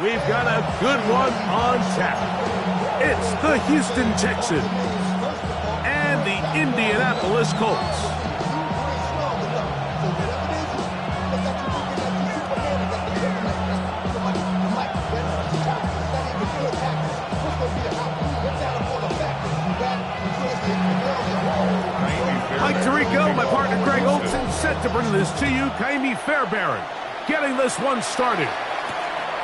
we've got a good one on tap. It's the Houston Texans and the Indianapolis Colts. Mike Tirico, my partner Greg Olson, set to bring this to you. Kaimi Fairbairn getting this one started.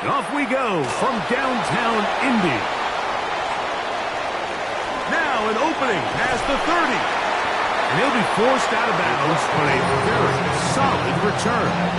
And off we go from downtown Indy. Now an opening past the 30. And he'll be forced out of bounds on a very solid return.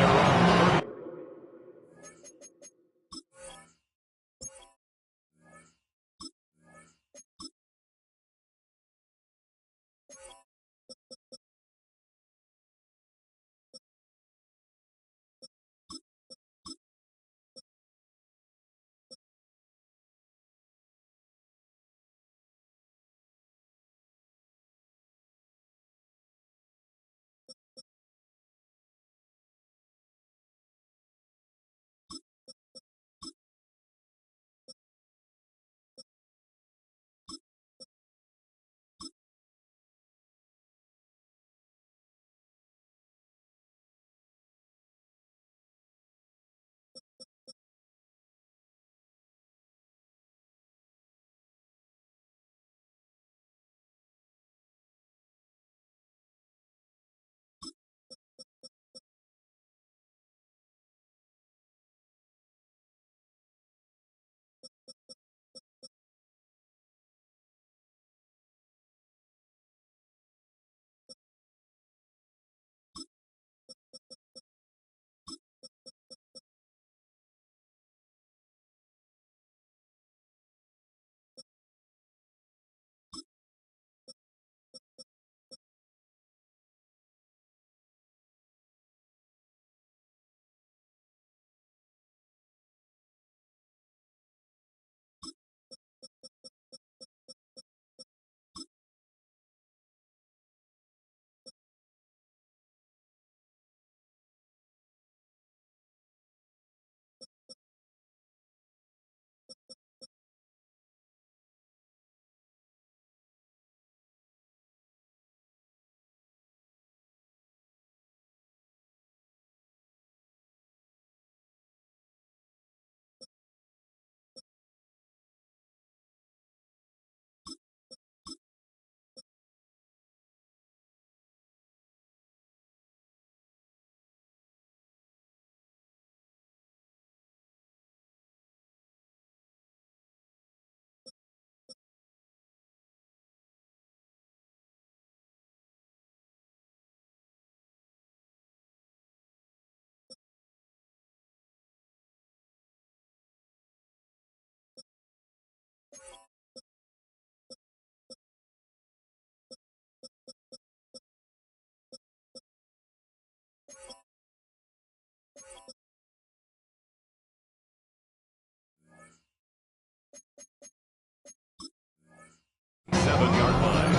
Seven-yard line.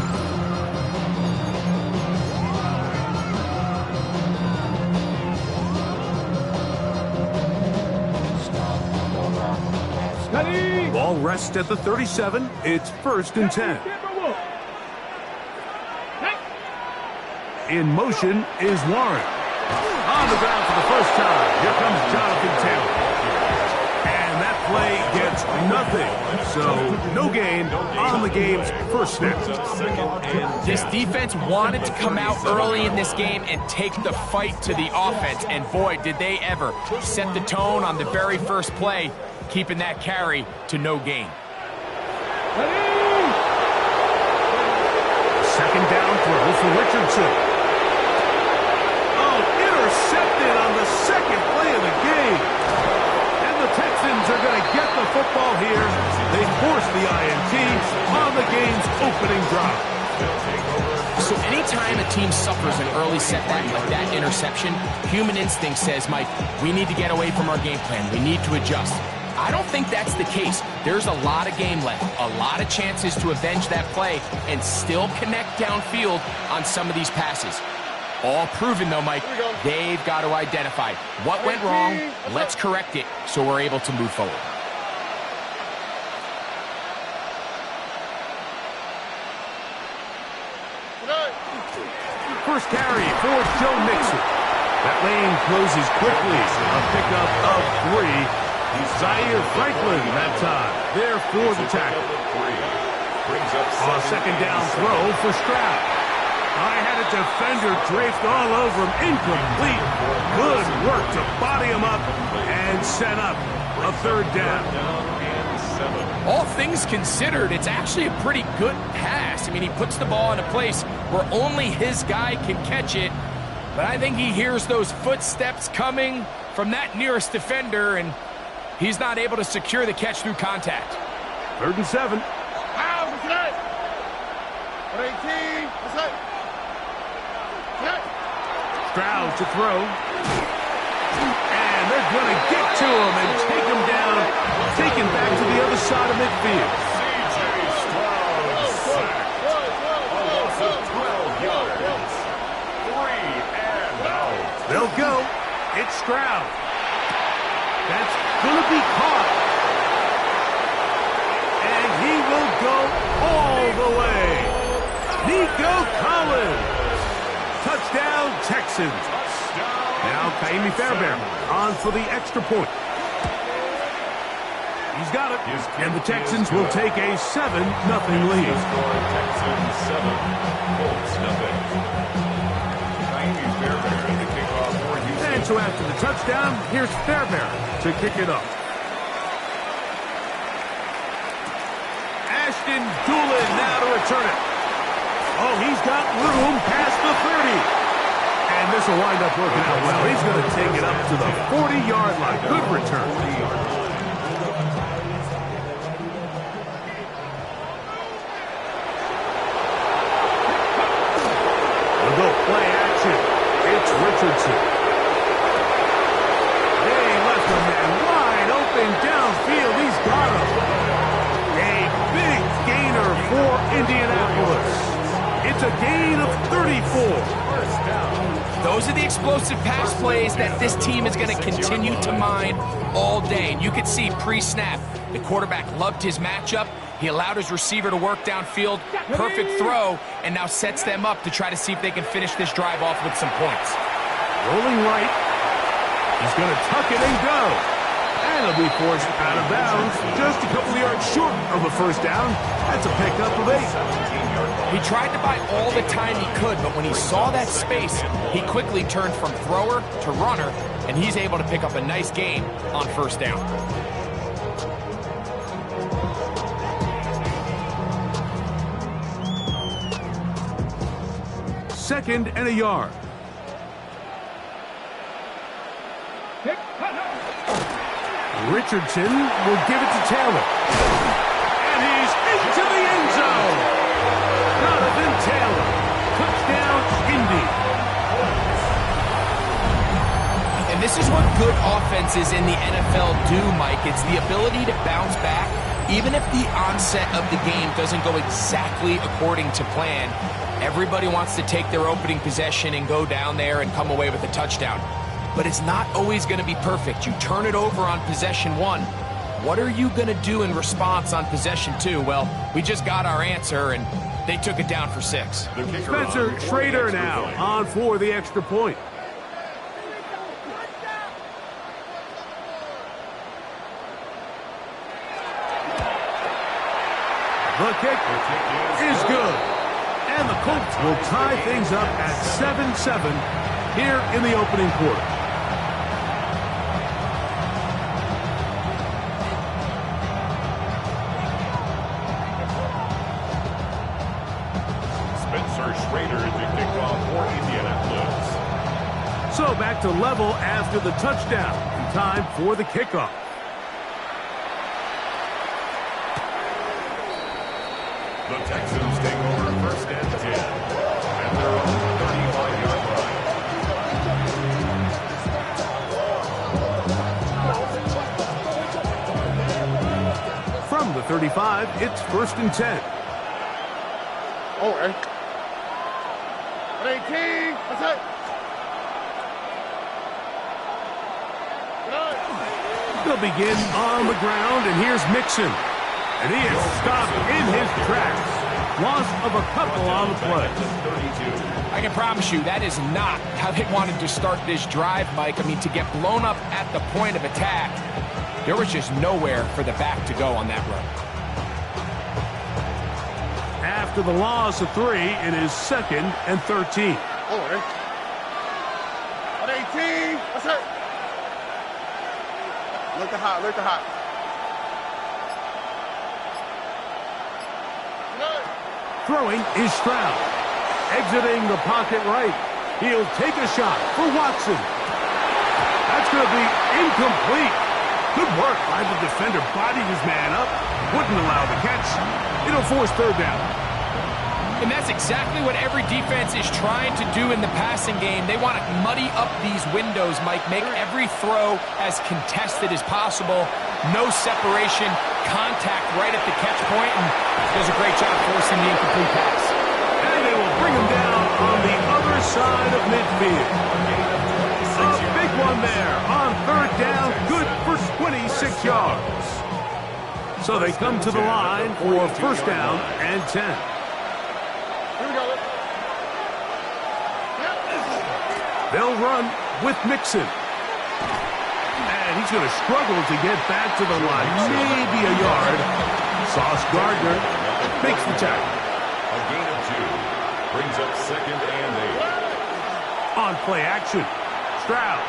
Ball rests at the 37. It's 1st and 10. In motion is Warren. On the ground for the first time. Here comes Jonathan Taylor. And that play gets nothing. So no gain on the game's first snap. This defense wanted to come out early in this game and take the fight to the offense. And boy, did they ever set the tone on the very first play, keeping that carry to no gain. Second down throw for Richardson. Oh, intercepted on the second play of the game. And the Texans are going to get the football here. They force the INT on the game's opening drive. So anytime a team suffers an early setback like that interception, human instinct says, Mike, we need to get away from our game plan. We need to adjust. I don't think that's the case. There's a lot of game left, a lot of chances to avenge that play and still connect downfield on some of these passes. All proven, though, Mike. They've got to identify what went wrong. Let's correct it so we're able to move forward. First carry for Joe Mixon. That lane closes quickly. A pickup of 3. Zaire Franklin that time. There for the tackle. On a second down throw for Stroud. I had a defender draped all over him. Incomplete. Good work to body him up and set up a third down. All things considered, it's actually a pretty good pass. I mean, he puts the ball in a place where only his guy can catch it. But I think he hears those footsteps coming from that nearest defender, and he's not able to secure the catch through contact. 3rd and 7. Stroud to throw. And they're going to get to him and take him down. Taken back to the other side of midfield. They'll go. It's Stroud. That's going to be caught. And he will go all the way. Nico Collins. Touchdown, Texans. Now Kaimi Fairbairn on for the extra point. He's got it. And the Texans will take a 7-0 lead. And so after the touchdown, here's Fairbairn to kick it up. Ashton Doolin now to return it. Oh, he's got room past the 30. And this will wind up working out well. He's going to take it up to the 40-yard line. Good return. We'll go play action. It's Richardson. They left a man wide open downfield. He's got him. A big gainer for Indianapolis. It's a gain of 34. Those are the explosive pass plays that this team is going to continue to mine all day. And you could see pre-snap, the quarterback loved his matchup. He allowed his receiver to work downfield. Perfect throw, and now sets them up to try to see if they can finish this drive off with some points. Rolling right. He's going to tuck it and go. And he'll be forced out of bounds. Just a couple of yards short of a first down. That's a pickup of 8. He tried to buy all the time he could, but when he saw that space, he quickly turned from thrower to runner, and he's able to pick up a nice gain on first down. Second and a yard. Richardson will give it to Taylor. And he's into the end zone. Jonathan Taylor. Touchdown, Indy. And this is what good offenses in the NFL do, Mike. It's the ability to bounce back, even if the onset of the game doesn't go exactly according to plan. Everybody wants to take their opening possession and go down there and come away with a touchdown. But it's not always going to be perfect. You turn it over on possession 1. What are you going to do in response on possession 2? Well, we just got our answer, and they took it down for 6. Spencer Schrader now on for the extra point. The kick is good. And the Colts will tie things up at 7-7 here in the opening quarter. So back to level after the touchdown. And time for the kickoff. The Texans take over first and 10. And they're on the 35-yard line. From the 35, it's first and 10. Oh, 18. That's it. They'll begin on the ground, and here's Mixon. And he is stopped in his tracks. Loss of a couple on the play. I can promise you that is not how they wanted to start this drive, Mike. I mean, to get blown up at the point of attack, there was just nowhere for the back to go on that run. After the loss of 3, it is 2nd and 13. On 18. That's it. Look at hot. Look at hot. Throwing is Stroud. Exiting the pocket right. He'll take a shot for Watson. That's going to be incomplete. Good work by the defender. Bodied his man up. Wouldn't allow the catch. It'll force 3rd down. And that's exactly what every defense is trying to do in the passing game. They want to muddy up these windows, Mike. Make every throw as contested as possible. No separation, contact right at the catch point, and does a great job forcing the incomplete pass. And they will bring him down on the other side of midfield. A big one there on 3rd down, good for 26 yards. So they come to the line for 1st down and 10. They'll run with Mixon. And he's going to struggle to get back to the line. Maybe a yard. Sauce Gardner makes the tackle. A gain of 2. Brings up 2nd and 8. On play action. Stroud.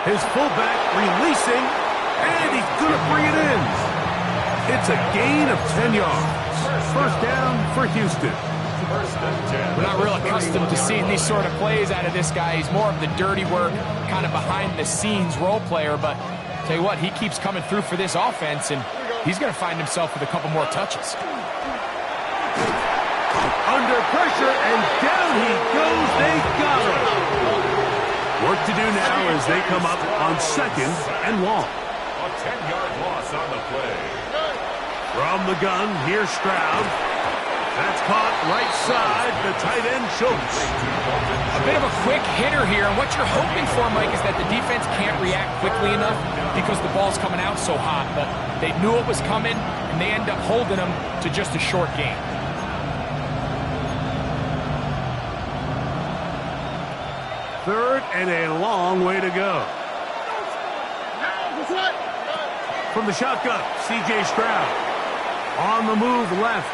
His fullback releasing. And he's going to bring it in. It's a gain of 10 yards. 1st down for Houston. We're not real accustomed to seeing these sort of plays out of this guy. He's more of the dirty work, kind of behind-the-scenes role player. But tell you what, he keeps coming through for this offense, and he's going to find himself with a couple more touches. Under pressure, and down he goes. They got him. Work to do now as they come up on 2nd and long. A 10-yard loss on the play. From the gun, here's Stroud. That's caught right side, the tight end Schultz. A bit of a quick hitter here, and what you're hoping for, Mike, is that the defense can't react quickly enough because the ball's coming out so hot. But they knew it was coming, and they end up holding them to just a short gain. Third and a long way to go. From the shotgun, C.J. Stroud. On the move left.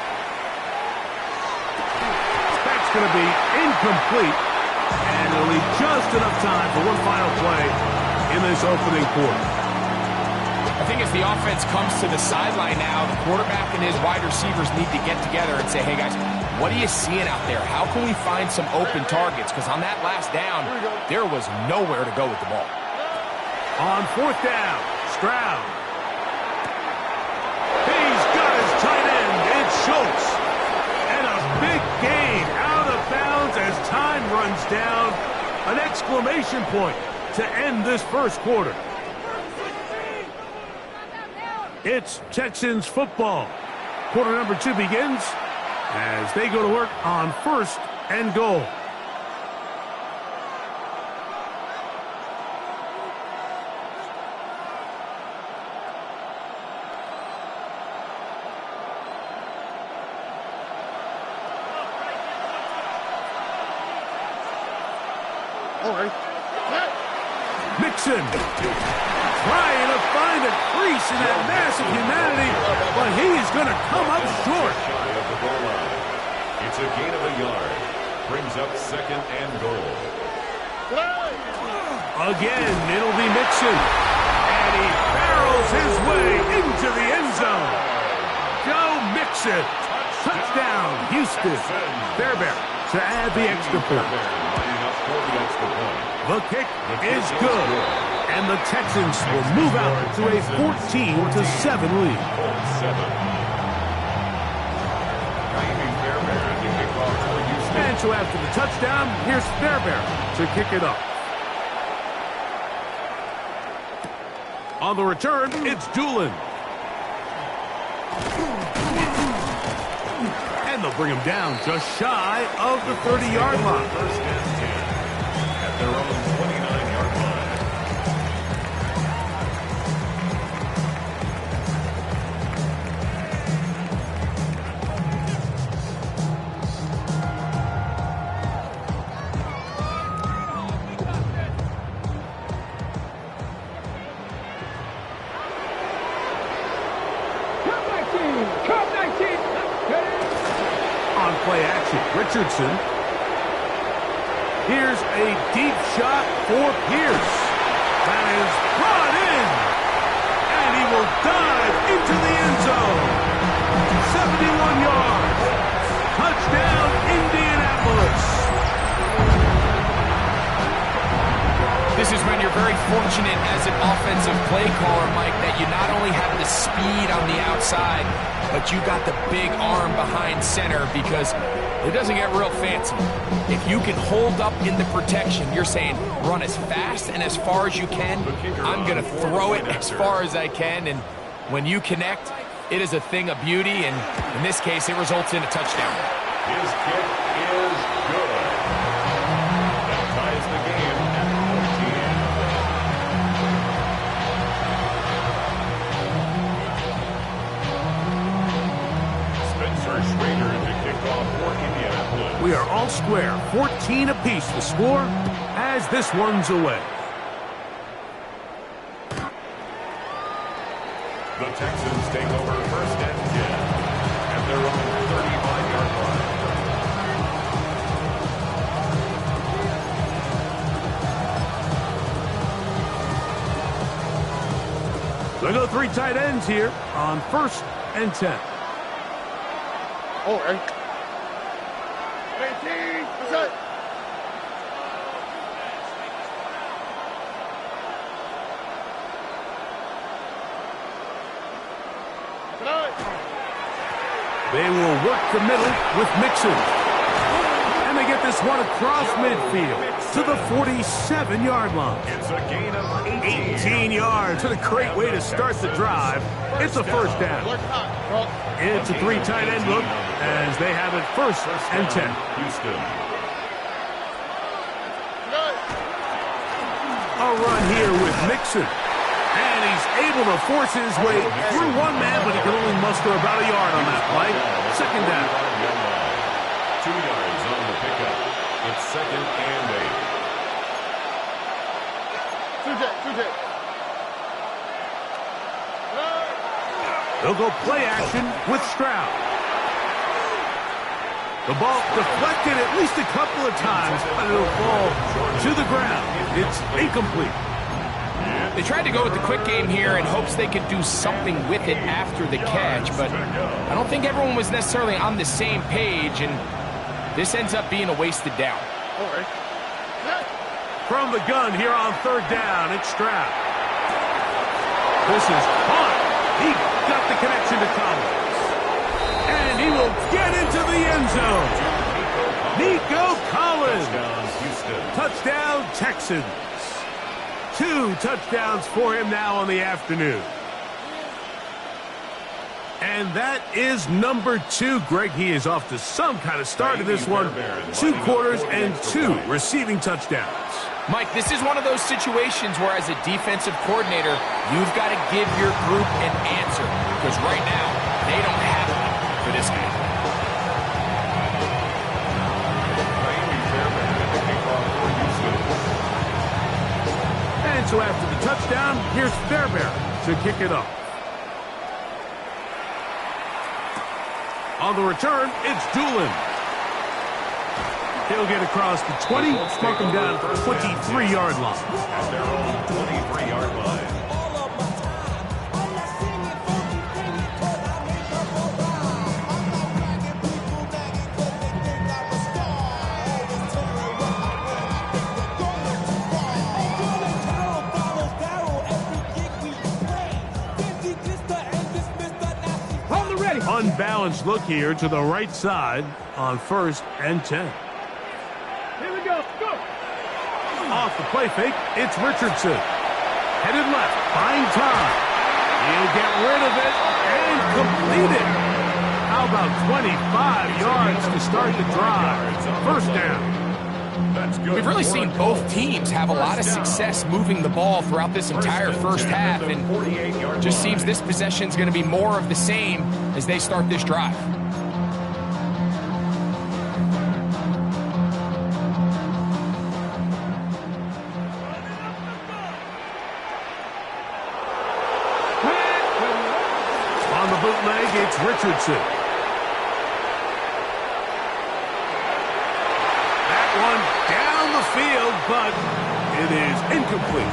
That's going to be incomplete. And it'll leave just enough time for one final play in this opening quarter. I think as the offense comes to the sideline now, the quarterback and his wide receivers need to get together and say, hey, guys, what are you seeing out there? How can we find some open targets? Because on that last down, there was nowhere to go with the ball. On 4th down, Stroud. He's got his tight end. It's Schultz. And a big gain out of bounds as time runs down. An exclamation point to end this first quarter. It's Texans football. Quarter number 2 begins as they go to work on 1st and goal. Mixon trying to find a crease in that massive humanity, but he's going to come up short. It's a gain of a yard. Brings up 2nd and goal. Again, it'll be Mixon. And he barrels his way into the end zone. Joe Mixon. Touchdown, Houston. Fairbairn to add the extra point. The kick is good. And the Texans will move out to a 14-7 lead. And so after the touchdown, here's Fairbairn to kick it up. On the return, it's Doolin. And they'll bring him down just shy of the 30-yard line. First and 10 at their own 29-yard line. on play action. Richardson. Here's a deep shot for Pierce. That is brought in. And he will dive into the end zone. 71 yards. Touchdown, Indianapolis. This is when you're very fortunate as an offensive play caller, Mike, that you not only have the speed on the outside, but you got the big arm behind center, because it doesn't get real fancy. If you can hold up in the protection, you're saying run as fast and as far as you can. I'm going to throw it as far as I can, and when you connect, it is a thing of beauty, and in this case, it results in a touchdown. His kick is good. That ties the game at 14. Spencer Schrader to kick off for Indianapolis. We are all square. 14 apiece to score as this one's away. The Texans take over first and 10 at their own 35-yard line. They go 3 tight ends here on first and 10. Oh, 18. What's up? They will work the middle with Mixon. And they get this one across midfield to the 47-yard line. It's a gain of 18 yards. What a great way to start the drive. It's a first down. It's a 3 tight end look as they have it first and 10. Houston. A run here with Mixon. And he's able to force his way through one man, but he can only muster about a yard on that play. Second down. 2 yards on the pickup. It's second and 8. They'll go play action with Stroud. The ball deflected at least a couple of times, but it'll fall to the ground. It's incomplete. They tried to go with the quick game here in hopes they could do something with it after the catch, but I don't think everyone was necessarily on the same page, and this ends up being a wasted down. From the gun here on third down, it's Stroud. This is caught. He got the connection to Collins. And he will get into the end zone. Nico Collins. Touchdown, Texans. 2 touchdowns for him now on the afternoon. And that is number 2. Greg, he is off to some kind of start in this one. 2 quarters and 2 receiving touchdowns. Mike, this is one of those situations where as a defensive coordinator, you've got to give your group an answer, because right now, they don't have one for this game. And so after the touchdown, here's Fairbairn to kick it off. On the return, it's Doolin. He'll get across the 20, mark him down at the 23-yard line. At their own 23-yard line. Unbalanced look here to the right side on first and 10. Here we go. Go. Off the play fake, it's Richardson. Headed left, buying time. He'll get rid of it and complete it. How about 25 yards to start the drive? First down. That's good. We've really seen both teams have a lot of success moving the ball throughout this entire first half, and just seems this possession is going to be more of the same as they start this drive. On the bootleg, it's Richardson. but it is incomplete.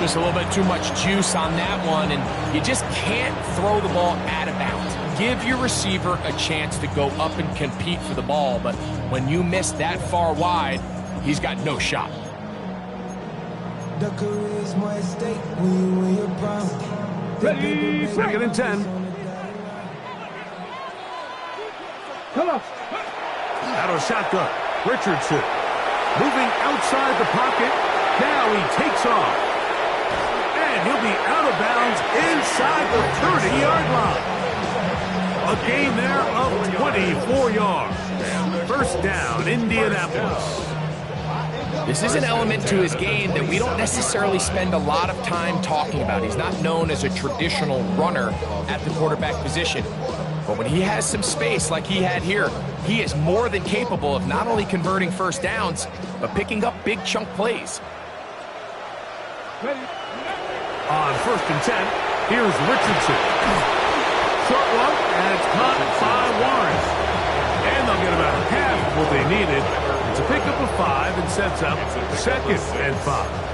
Just a little bit too much juice on that one, and you just can't throw the ball out of bounds. Give your receiver a chance to go up and compete for the ball, but when you miss that far wide, he's got no shot. Ready, 2nd and 10. Come on. Out of shotgun, Richardson moving outside the pocket. Now he takes off. And he'll be out of bounds inside the 30-yard line. A gain there of 24 yards. 1st down, Indianapolis. This is an element to his game that we don't necessarily spend a lot of time talking about. He's not known as a traditional runner at the quarterback position. But when he has some space like he had here, he is more than capable of not only converting 1st downs, but picking up big chunk plays. On 1st and 10, here's Richardson. Short one, and it's caught by Warren. And they'll get about half of what they needed. It's a pickup of 5 and sets up 2nd and 5.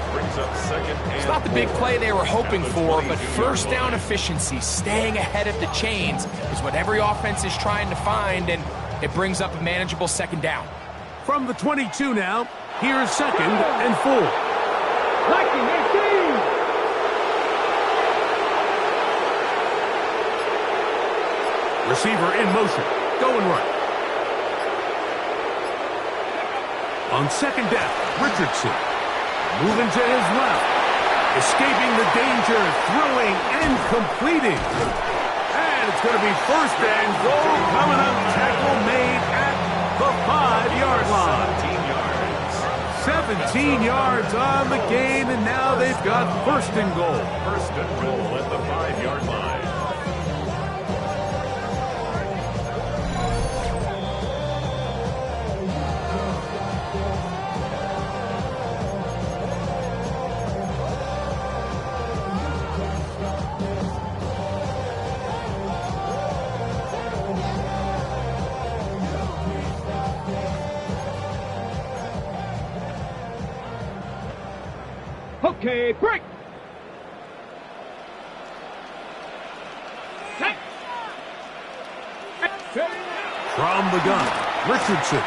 It's not the big play they were hoping for, but 1st down efficiency, staying ahead of the chains, is what every offense is trying to find, and it brings up a manageable 2nd down. From the 22 now, here's 2nd and 4. Liking 18. Receiver in motion, going right. On 2nd down, Richardson moving to his left, escaping the danger, throwing and completing. And it's going to be 1st and goal coming up. Tackle made at the 5-yard line. 17 yards on the gain, and now they've got 1st and goal. 1st and goal at the 5-yard line. Okay, break. From the gun, Richardson.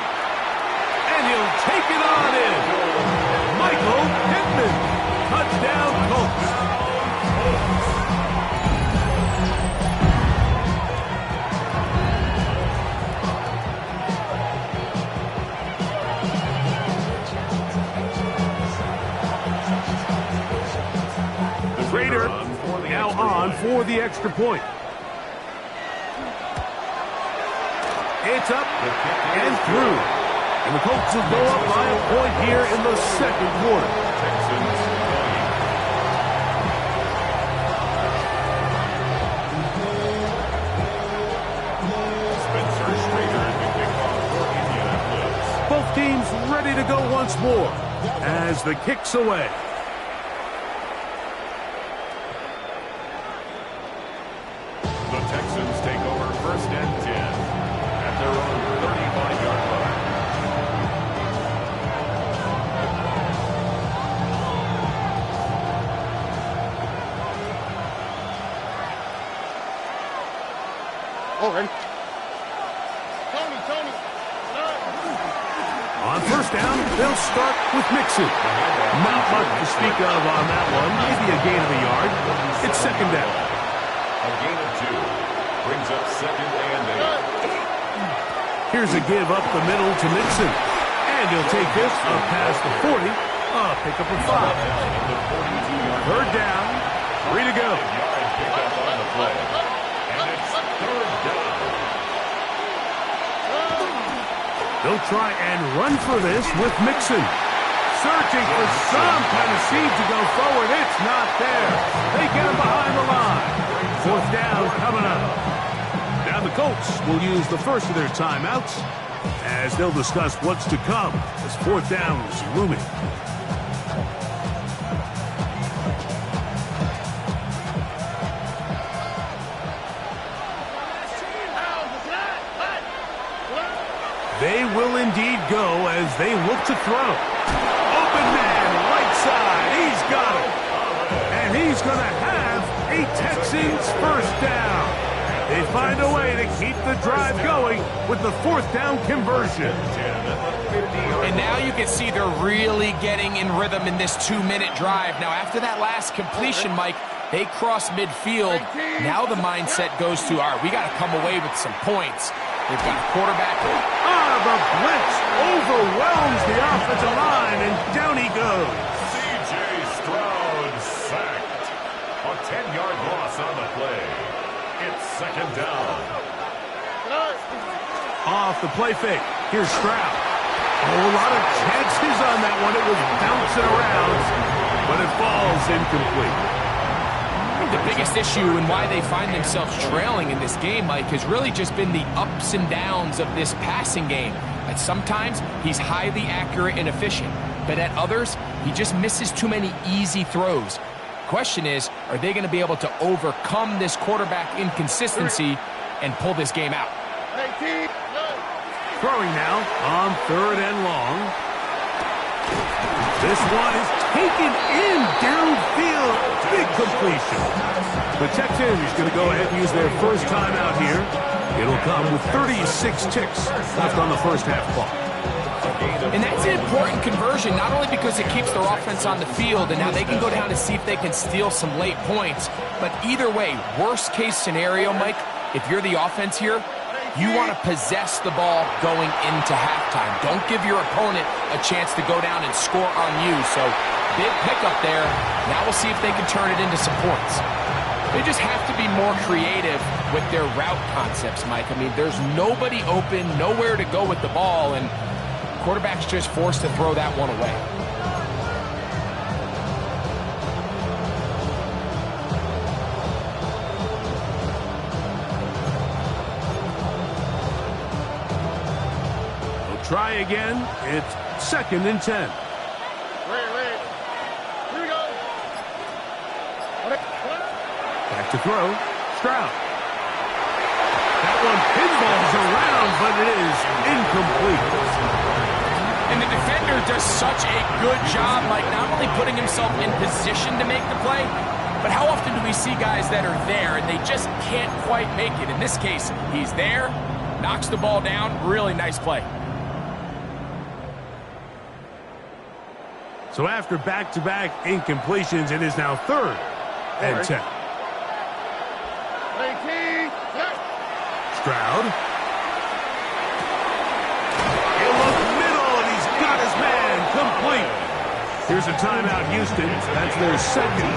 And he'll take it on in. Michael Pittman. Touchdown, Colts. Raider now on for the extra point. It's up and through. And the Colts will go up by a point here in the 2nd quarter. Both teams ready to go once more as the kick's away. The Texans take over 1st and 10 at their own 35-yard line. Already. Tony. On 1st down, they'll start with Mixon. Not much to speak of on that one. Maybe a gain of a yard. It's 2nd down. A gain of 2 brings up 2nd and 8. Here's a give up the middle to Mixon. And he'll take this up past the 40. Pick up a 5. 3rd down. 3 to go. Pick up on the play. And it's 3rd down. They'll try and run for this with Mixon. Searching for some kind of seed to go forward. It's not there. They get him behind the line. 4th down coming up. Now the Colts will use the first of their timeouts as they'll discuss what's to come as 4th down is looming. They will indeed go as they look to throw. Open got it. And he's going to have a Texans first down. They find a way to keep the drive going with the fourth down conversion. And now you can see they're really getting in rhythm in this 2-minute drive. Now, after that last completion, Mike, they cross midfield. Now the mindset goes to, all right, we got to come away with some points. They've got a quarterback. The blitz overwhelms the offensive line, and down he goes. C.J. Stroud sacked. A 10-yard loss on the play. It's second down. Off the play fake. Here's Stroud. A lot of chances on that one. It was bouncing around, but it falls incomplete. The biggest issue and why they find themselves trailing in this game, Mike, has really just been the ups and downs of this passing game. At sometimes, he's highly accurate and efficient, but at others, he just misses too many easy throws. Question is, are they going to be able to overcome this quarterback inconsistency and pull this game out? Throwing now on 3rd and long. This one is taken in downfield. Big completion. The Texans going to go ahead and use their first timeout here. It'll come with 36 ticks left on the first half clock. And that's an important conversion, not only because it keeps their offense on the field, and now they can go down and see if they can steal some late points. But either way, worst case scenario, Mike, if you're the offense here, you want to possess the ball going into halftime. Don't give your opponent a chance to go down and score on you. So big pickup there. Now we'll see if they can turn it into some points. They just have to be more creative with their route concepts, Mike. I mean, there's nobody open, nowhere to go with the ball, and quarterback's just forced to throw that one away. Try again. It's 2nd and 10. Wait. Here we go. Back to throw. Stroud. That one pinballs around, but it is incomplete. And the defender does such a good job, like not only putting himself in position to make the play, but how often do we see guys that are there and they just can't quite make it? In this case, he's there, knocks the ball down. Really nice play. So after back-to-back incompletions, it is now 3rd and 10. Stroud. In the middle, and he's got his man complete. Here's a timeout, Houston. That's their second,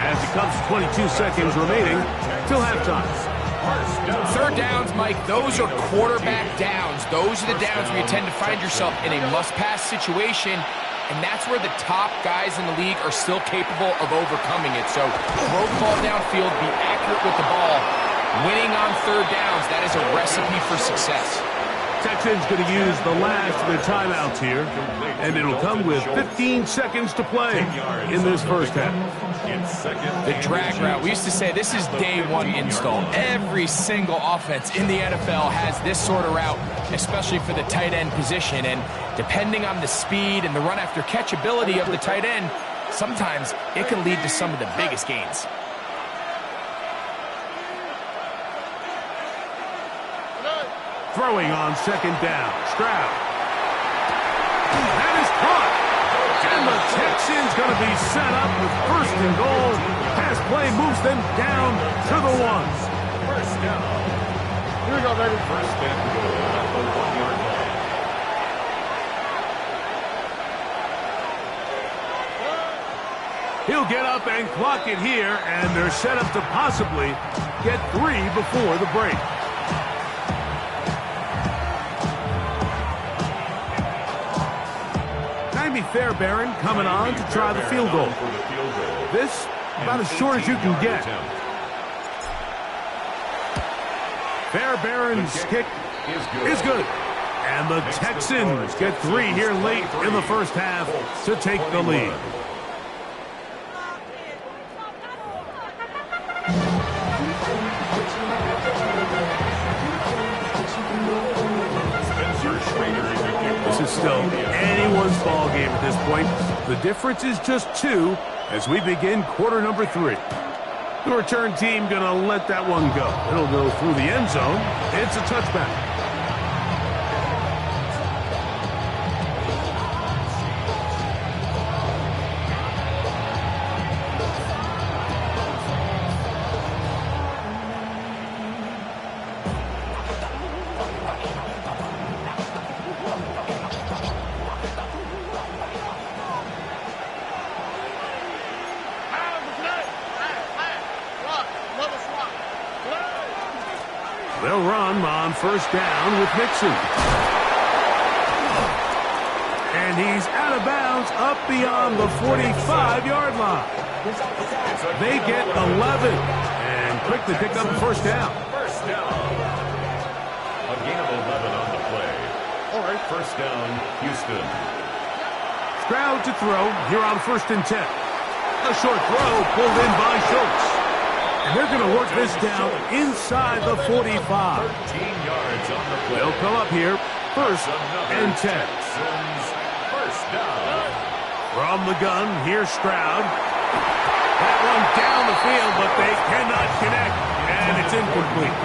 as it comes to 22 seconds remaining till halftime. 3rd downs, Mike, those are quarterback downs. Those are the downs where you tend to find yourself in a must-pass situation. And that's where the top guys in the league are still capable of overcoming it. So throw the ball downfield, be accurate with the ball. Winning on 3rd downs, that is a recipe for success. Texans going to use the last of their timeouts here, and it'll come with 15 seconds to play in this first half. The drag route, we used to say this is day one install. Every single offense in the NFL has this sort of route, especially for the tight end position. And depending on the speed and the run after catch ability of the tight end, sometimes it can lead to some of the biggest gains. Throwing on 2nd down. Stroud. That is caught. And the Texans going to be set up with 1st and goal. Pass play moves them down to the 1. First down. Here we go, baby. 1st and goal at the 1-yard line. He'll get up and clock it here, and they're set up to possibly get 3 before the break. Fairbairn coming on to try the field goal. This about as short as you can get. Fairbairn's kick is good. And the Texans get 3 here late in the first half to take the lead. This is still anyone's ball game at this point. The difference is just 2, as we begin quarter number 3. The return team going to let that one go. It'll go through the end zone. It's a touchback. They'll run on first down with Mixon. And he's out of bounds up beyond the 45-yard line. They get 11 and quickly pick up the first down. First down. A gain of 11 on the play. All right, first down, Houston. Stroud to throw here on 1st and 10. A short throw pulled in by Schultz. And they're going to work this down inside the 45. 13 yards on the play. They'll come up here, 1st and 10. First down. From the gun, here's Stroud. That one down the field, but they cannot connect, and it's incomplete.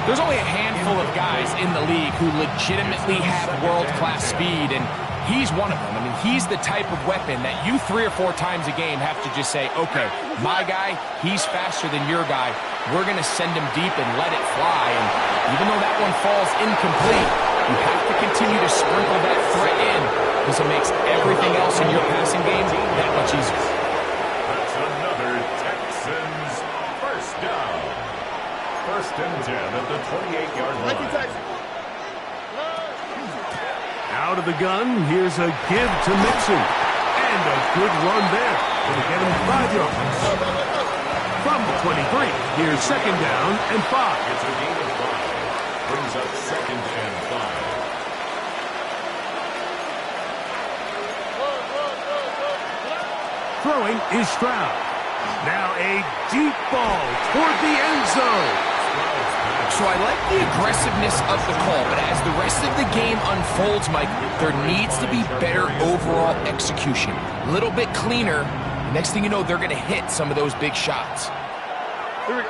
There's only a handful of guys in the league who legitimately have world-class speed, and he's one of them. I mean, he's the type of weapon that you 3 or 4 times a game have to just say, okay, my guy, he's faster than your guy. We're going to send him deep and let it fly. And even though that one falls incomplete, you have to continue to sprinkle that threat in because it makes everything else in your passing game that much easier. That's another Texans first down. 1st and 10 at the 28-yard line. Out of the gun, here's a give to Mixon. And a good run there. Going to get him 5 yards. From the 23, here's 2nd down and 5. It's a gain of 5. Brings up 2nd and 5. Throwing is Stroud. Now a deep ball toward the end zone. So I like the aggressiveness of the call, but as the rest of the game unfolds, Mike, there needs to be better overall execution. A little bit cleaner. The next thing you know, they're going to hit some of those big shots. Here we go.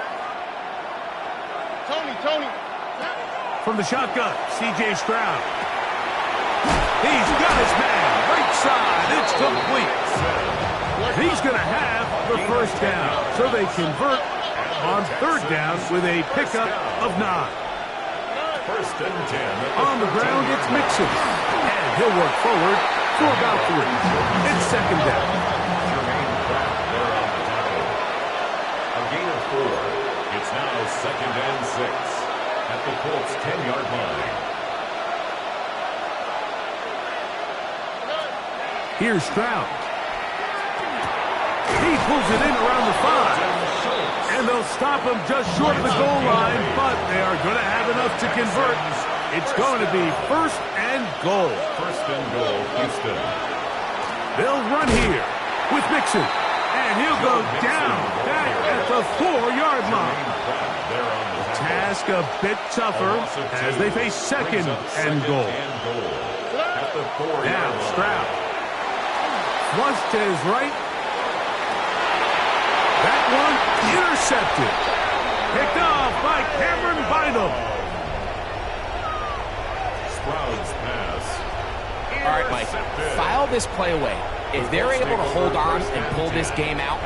Tony. From the shotgun, C.J. Stroud. He's got his man. Right side. It's complete. He's going to have the first down. So they convert on 3rd down with a pickup of 9. 1st and 10. On the ground, it's Mixon. And he'll work forward for about 3. It's 2nd down. A gain of 4. It's now 2nd and 6 at the Colts' 10-yard line. Here's Stroud. He pulls it in around the 5. And they'll stop him just short of the goal line, but they are going to have enough to convert. It's going to be 1st and goal. 1st and goal, Houston. They'll run here with Mixon. And he'll go down back at the 4-yard line. Task a bit tougher as they face 2nd and goal. Now Stroud. Flush to his right. That one intercepted. Picked off by Cameron Bynum. Stroud's pass. All right, Mike, file this play away. If they're able to hold on and pull this game out,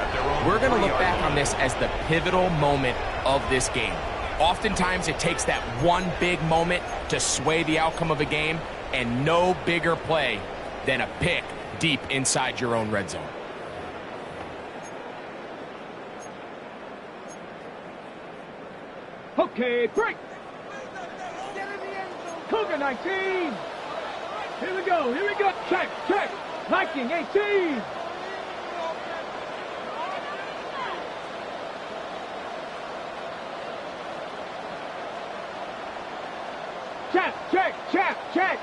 we're going to look back on this as the pivotal moment of this game. Oftentimes, it takes that one big moment to sway the outcome of a game, and no bigger play than a pick deep inside your own red zone. Okay, break. Cougar 19. Here we go. Check. Viking 18. Check.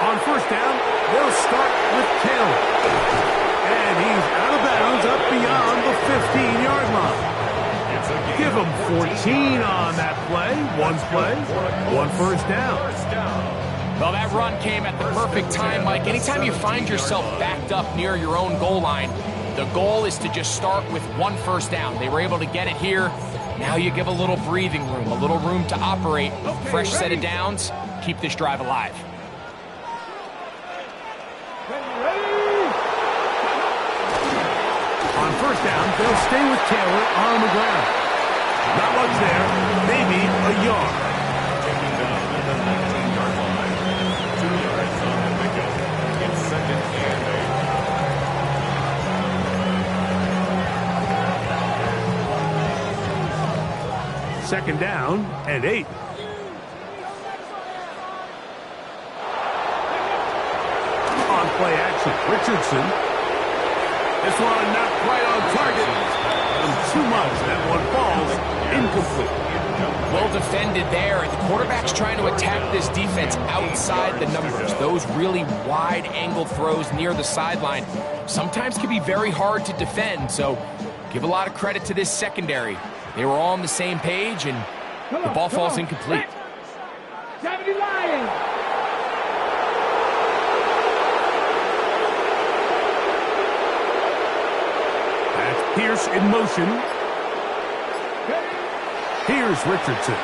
On 1st down, they'll start with Taylor. And he's out of bounds up beyond the 15-yard line. Give him 14 on that play. One play, one first down. Well, that run came at the perfect time, Mike. Anytime you find yourself backed up near your own goal line, the goal is to just start with one first down. They were able to get it here. Now you give a little breathing room, a little room to operate. Fresh set of downs, keep this drive alive. On first down, they'll stay with Taylor on the ground. Not much there, maybe a yard. Taking down at the 19-yard line. 2 yards on the pickup. It's 2nd and 8. 2nd down and 8. On play action, Richardson. This one not quite on target. Too much. That one falls incomplete. Well defended there. The quarterback's trying to attack this defense outside the numbers. Those really wide angle throws near the sideline sometimes can be very hard to defend. So give a lot of credit to this secondary. They were all on the same page, and the ball falls incomplete. 70 Lions. Pierce in motion. Here's Richardson.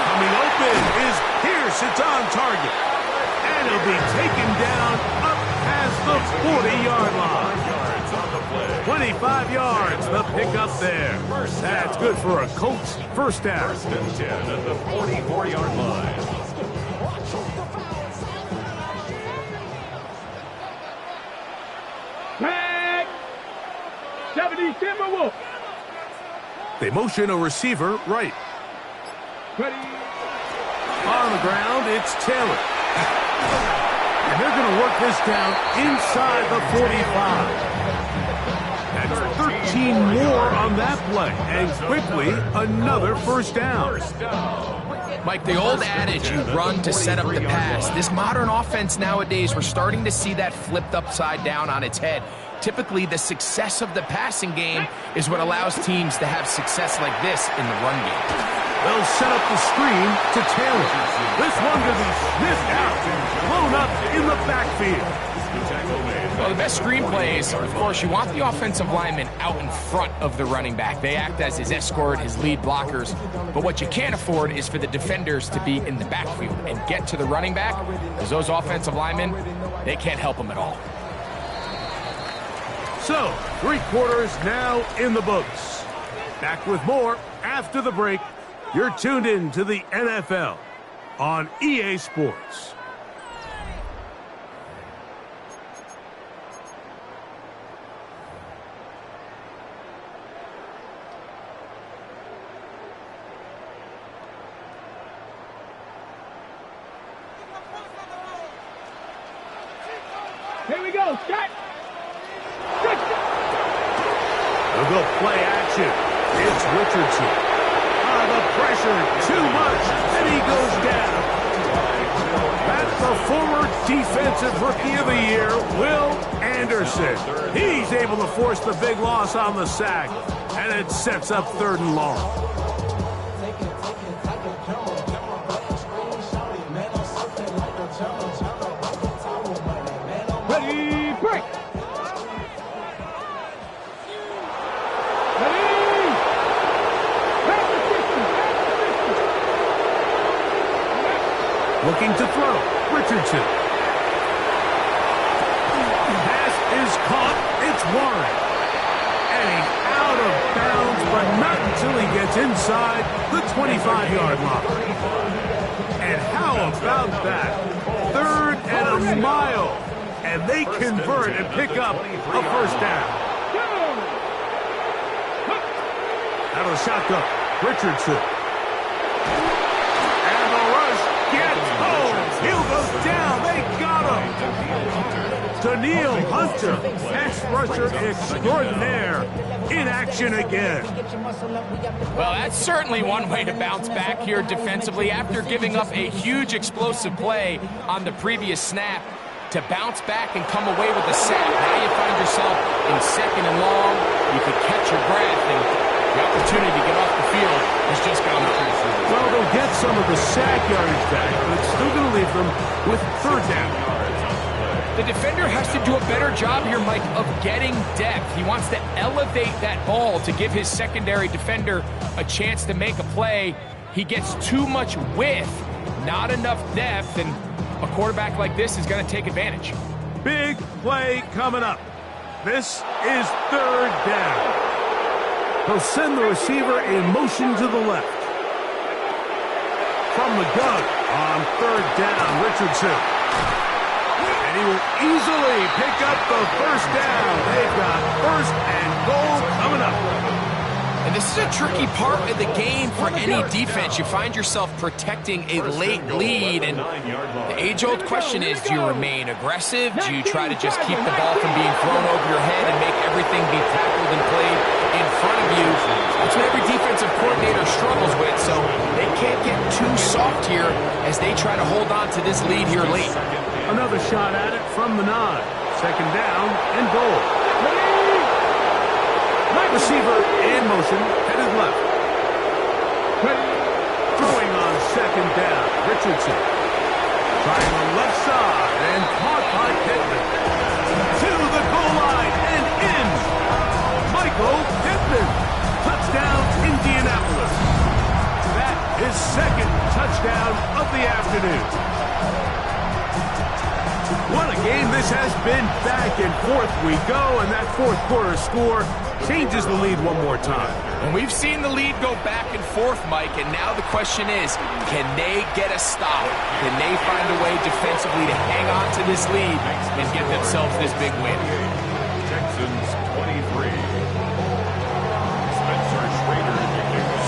Coming open is Pierce. It's on target. And he'll be taken down up past the 40-yard line. 25 yards, the pickup there. That's good for a Colts first down. 1st and 10 at the 44-yard line. Tag. 70 Timberwolves. They motion a receiver right. Ready. On the ground, it's Taylor. And they're going to work this down inside the 45. That's 13 more on that play. And quickly, another first down. Mike, the old adage, you run to set up the pass. This modern offense nowadays, we're starting to see that flipped upside down on its head. Typically, the success of the passing game is what allows teams to have success like this in the run game. They'll set up the screen to Taylor. This one to be sniffed out, blown up in the backfield. Well, the best screenplays, of course, you want the offensive lineman out in front of the running back. They act as his escort, his lead blockers. But what you can't afford is for the defenders to be in the backfield and get to the running back, because those offensive linemen, they can't help him at all. So, 3 quarters now in the books. Back with more after the break. You're tuned in to the NFL on EA Sports. Here we go. Scott. They'll go play action. It's Richardson. The pressure, too much, and he goes down. That's the former Defensive Rookie of the Year, Will Anderson. He's able to force the big loss on the sack, and it sets up 3rd and long. Ready, break. Looking to throw. Richardson. Pass is caught. It's Warren. And he's out of bounds, but not until he gets inside the 25-yard line. And how about that? 3rd and a mile. And they convert and pick up a first down. Out of the shotgun. Richardson. And the rush gets home. He'll go down. They got him. Daniil Hunter, pass rusher extraordinaire, in action again. Well, that's certainly one way to bounce back here defensively after giving up a huge explosive play on the previous snap. To bounce back and come away with a sack. Now you find yourself in 2nd and long. You could catch your breath and The opportunity to get off the field has just gone up. Well, they'll get some of the sack yardage back, but it's still going to leave them with third down. The defender has to do a better job here, Mike, of getting depth. He wants to elevate that ball to give his secondary defender a chance to make a play. He gets too much width, not enough depth, and a quarterback like this is going to take advantage. Big play coming up. This is third down. He'll send the receiver in motion to the left. From the gun on third down, Richardson. And he will easily pick up the first down. They've got first and goal coming up. And this is a tricky part of the game for any defense. You find yourself protecting a late lead, and the age-old question is, do you remain aggressive? Do you try to just keep the ball from being thrown over your head and make everything be tackled and played in front of you? That's what every defensive coordinator struggles with, so they can't get too soft here as they try to hold on to this lead here late. Another shot at it from the 9. Second down and goal. Receiver in motion, headed left. Throwing on second down, Richardson. Trying the left side and caught by Pittman. To the goal line and in. Michael Pittman. Touchdown, Indianapolis. That is second touchdown of the afternoon. What a game this has been. Back and forth we go, and that fourth quarter score changes the lead one more time. And we've seen the lead go back and forth, Mike, and now the question is, can they get a stop? Can they find a way defensively to hang on to this lead and get themselves this big win? Texans 23. Spencer Schrader.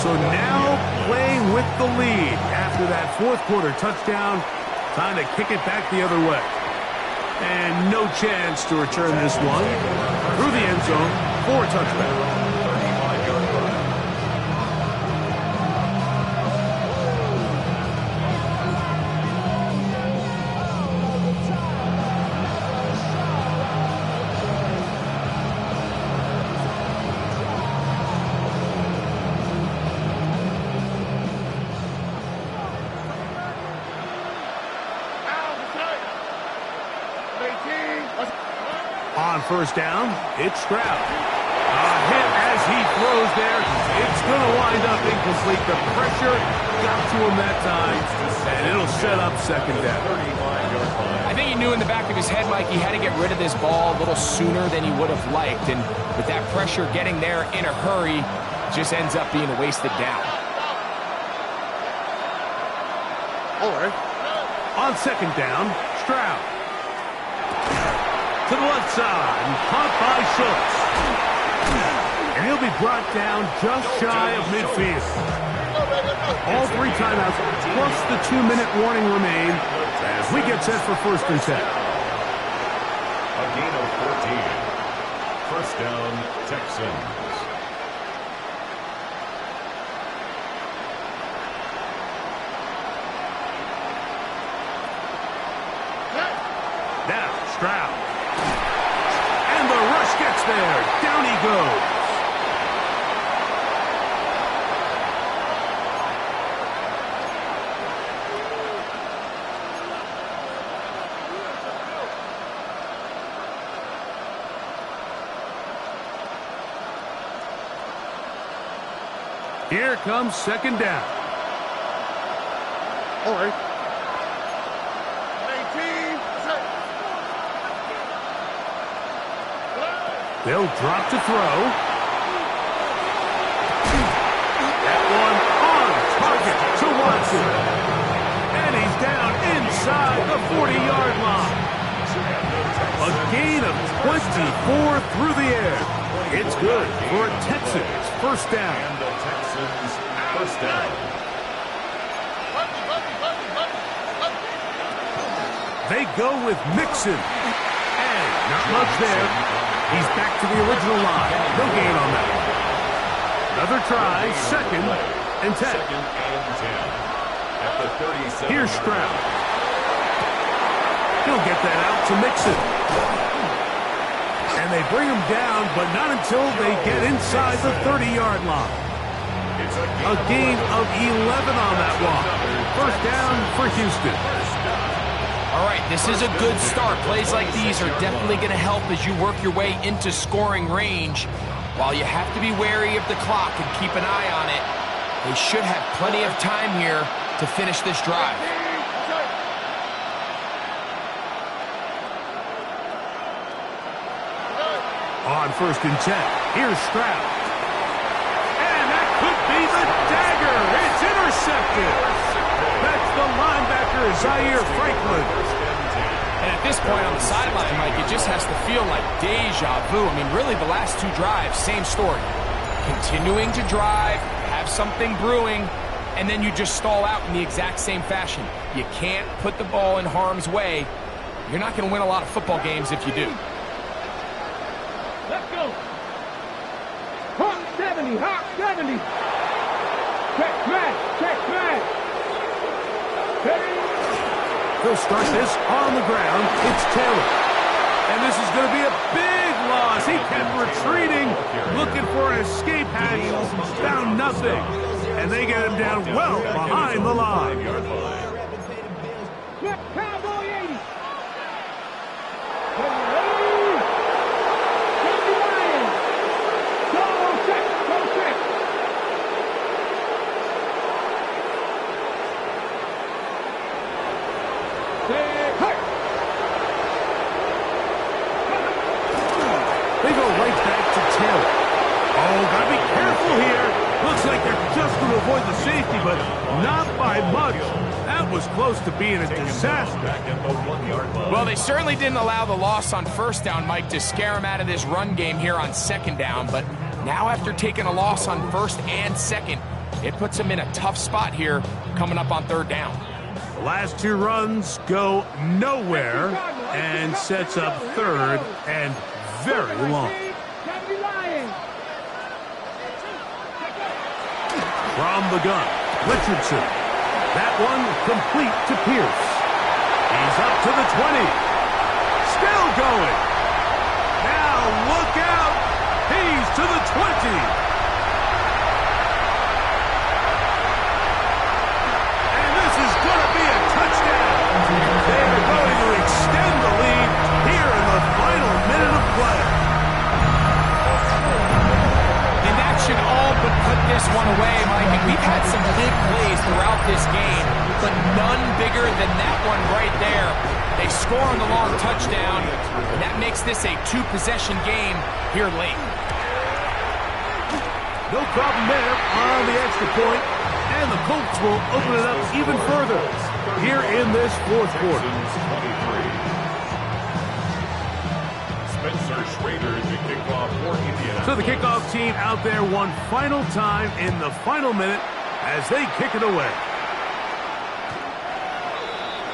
So now playing with the lead after that fourth quarter touchdown, time to kick it back the other way. And no chance to return this one through the end zone for a touchback. On first down, it's Stroud. A hit as he throws there. It's going to wind up incomplete. The pressure got to him that time, and it'll set up second down. I think he knew in the back of his head, Mike, he had to get rid of this ball a little sooner than he would have liked. And with that pressure getting there in a hurry, just ends up being a wasted down. All right. On second down, Stroud. To the left side, and caught by Schultz. And he'll be brought down just shy of midfield. All 3 timeouts, plus the 2-minute warning remain as we get set for first and 10. A gain of 14. First down, Texans. Now, Stroud. And the rush gets there. Down he goes. Here comes second down. All right. They'll drop to throw. That one on target to Watson. And he's down inside the 40-yard line. A gain of 24 through the air. It's good for a Texans first down. And the Texans first down. They go with Mixon. And not much there. He's back to the original line. No gain on that. Another try, second and 10. Second and 10. At the 37. Here's Stroud. He'll get that out to Mixon. And And they bring him down, but not until they get inside the 30-yard line. A gain of 11 on that walk. First down for Houston. All right, this is a good start. Plays like these are definitely going to help as you work your way into scoring range. While you have to be wary of the clock and keep an eye on it, they should have plenty of time here to finish this drive. On 1st and 10, here's Stroud. And that could be the dagger. It's intercepted. That's the linebacker, Zaire Franklin. And at this point on the sideline, Mike, it just has to feel like deja vu. I mean, really the last two drives, same story. Continuing to drive, have something brewing, and then you just stall out in the exact same fashion. You can't put the ball in harm's way. You're not going to win a lot of football games if you do. Let's go. Hawk 70, Hawk 70. Check smash, check smash. They'll start this on the ground. It's Taylor. And this is going to be a big loss. He kept retreating, looking for an escape hatch, found nothing. And they get him down well behind the line. Cowboy 80. They go right back to Taylor. Oh, gotta be careful here. Looks like they're just going to avoid the safety, but not by much. That was close to being a disaster. Well, they certainly didn't allow the loss on 1st down, Mike, to scare him out of this run game here on 2nd down. But now after taking a loss on 1st and 2nd, it puts him in a tough spot here coming up on 3rd down. The last two runs go nowhere and sets up 3rd and very long. From the gun, Richardson. That one complete to Pierce. He's up to the 20. Still going. Now look out. He's to the 20. And this is going to be a touchdown. They're going to extend the lead here in the final minute of play. And that should all but put this one away, Mike. And we've had some big plays throughout this game, but none bigger than that one right there. They score on the long touchdown, and that makes this a 2-possession game here late. No problem there on the extra point, and the Colts will open it up even further here in this 4th quarter. So the kickoff team out there one final time in the final minute as they kick it away.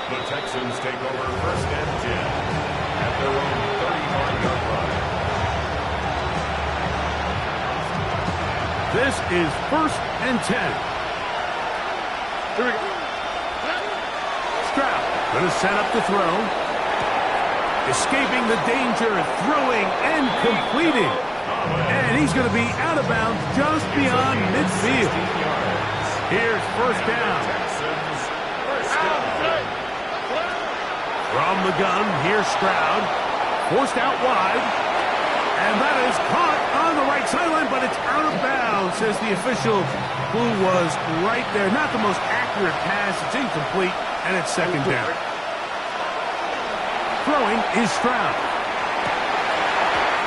The Texans take over 1st and 10 at their own 35-yard line. This is 1st and 10. Here we go. Stroud going to set up the throw. Escaping the danger, throwing and completing. And he's going to be out of bounds just beyond midfield. Here's 1st down. From the gun, here's Stroud. Forced out wide. And that is caught on the right sideline, but it's out of bounds, says the official, who was right there. Not the most accurate pass. It's incomplete, and it's 2nd down. Throwing is Stroud.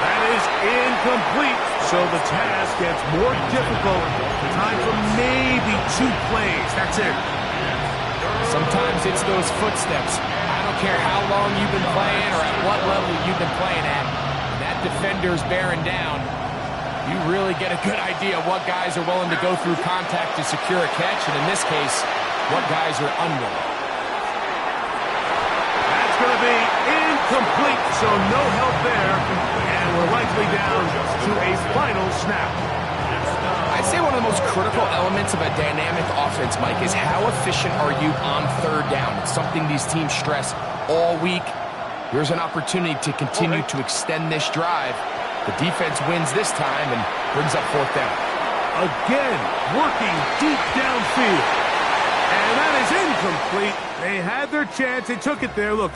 That is incomplete, so the task gets more difficult. Time for maybe 2 plays. That's it. Sometimes it's those footsteps. I don't care how long you've been playing or at what level you've been playing at. When that defender's bearing down, you really get a good idea of what guys are willing to go through contact to secure a catch, and in this case, what guys are unwilling. That's going to be incomplete, so no help there, and we're likely down to a final snap. I'd say one of the most critical elements of a dynamic offense, Mike, is how efficient are you on 3rd down. It's something these teams stress all week. Here's an opportunity to continue to extend this drive. The defense wins this time and brings up 4th down. Again, working deep downfield. And that is incomplete. They had their chance. They took it there. Look,